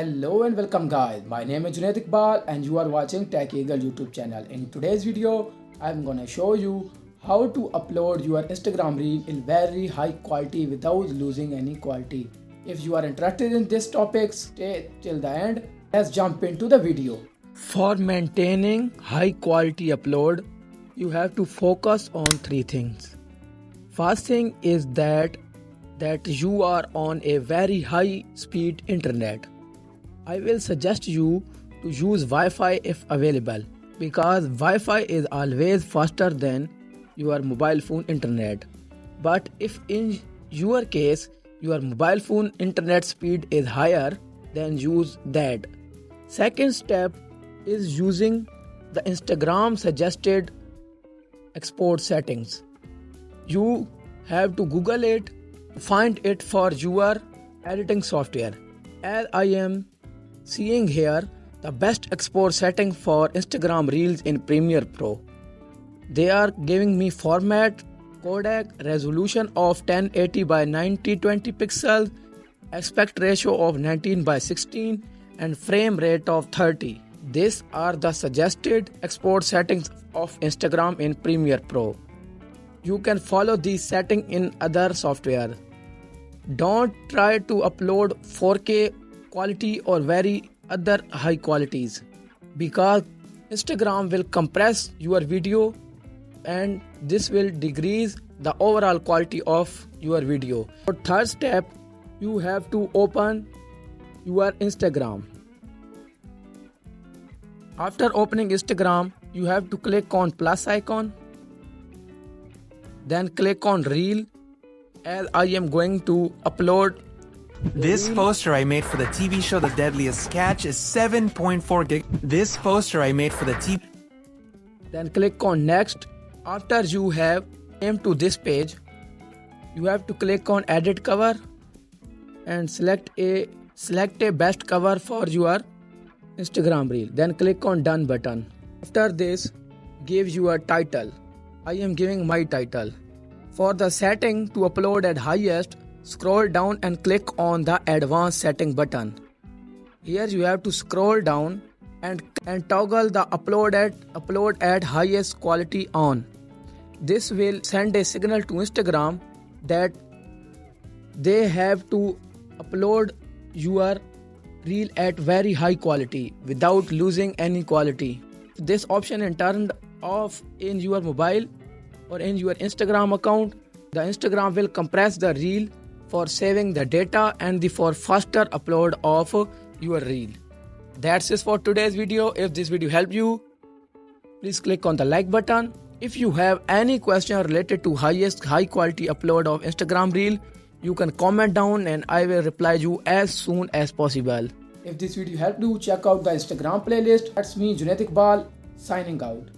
Hello and welcome guys, my name is Iqbal and you are watching Techy Eagle YouTube channel. In today's video, I'm gonna show you how to upload your Instagram reel in very high quality without losing any quality. If you are interested in this topic, stay till the end. Let's jump into the video. For maintaining high quality upload, you have to focus on three things. First thing is that you are on a very high speed internet. I will suggest you to use Wi-Fi if available because Wi-Fi is always faster than your mobile phone internet. But if in your case your mobile phone internet speed is higher, then use that. Second step is using the Instagram suggested export settings. You have to Google it, find it for your editing software. As I am seeing here, the best export setting for Instagram Reels in Premiere Pro. They are giving me format, codec, resolution of 1080 by 9020 pixels, aspect ratio of 19 by 16 and frame rate of 30. These are the suggested export settings of Instagram in Premiere Pro. You can follow these settings in other software. Don't try to upload 4K quality or very other high qualities because Instagram will compress your video and this will decrease the overall quality of your video. For third step, you have to open your Instagram. After opening Instagram, you have to click on plus icon, then click on reel. As I am going to upload this poster I made for the TV show The Deadliest Catch is 7.4 gig. This poster I made for the TV. Then click on next. After you have came to this page, you have to click on edit cover and select a best cover for your Instagram reel. Then click on done button. After this, give your title. I am giving my title. For the setting to upload at highest, scroll down and click on the advanced setting button. Here you have to scroll down and toggle the upload at highest quality on. This will send a signal to Instagram that they have to upload your reel at very high quality without losing any quality. This option is turned off in your mobile or in your Instagram account. The Instagram will compress the reel for saving the data and for faster upload of your reel. That's it for today's video. If this video helped you, please click on the like button. If you have any question related to high quality upload of Instagram reel, you can comment down and I will reply you as soon as possible. If this video helped you, check out the Instagram playlist. That's me, Iqbal, signing out.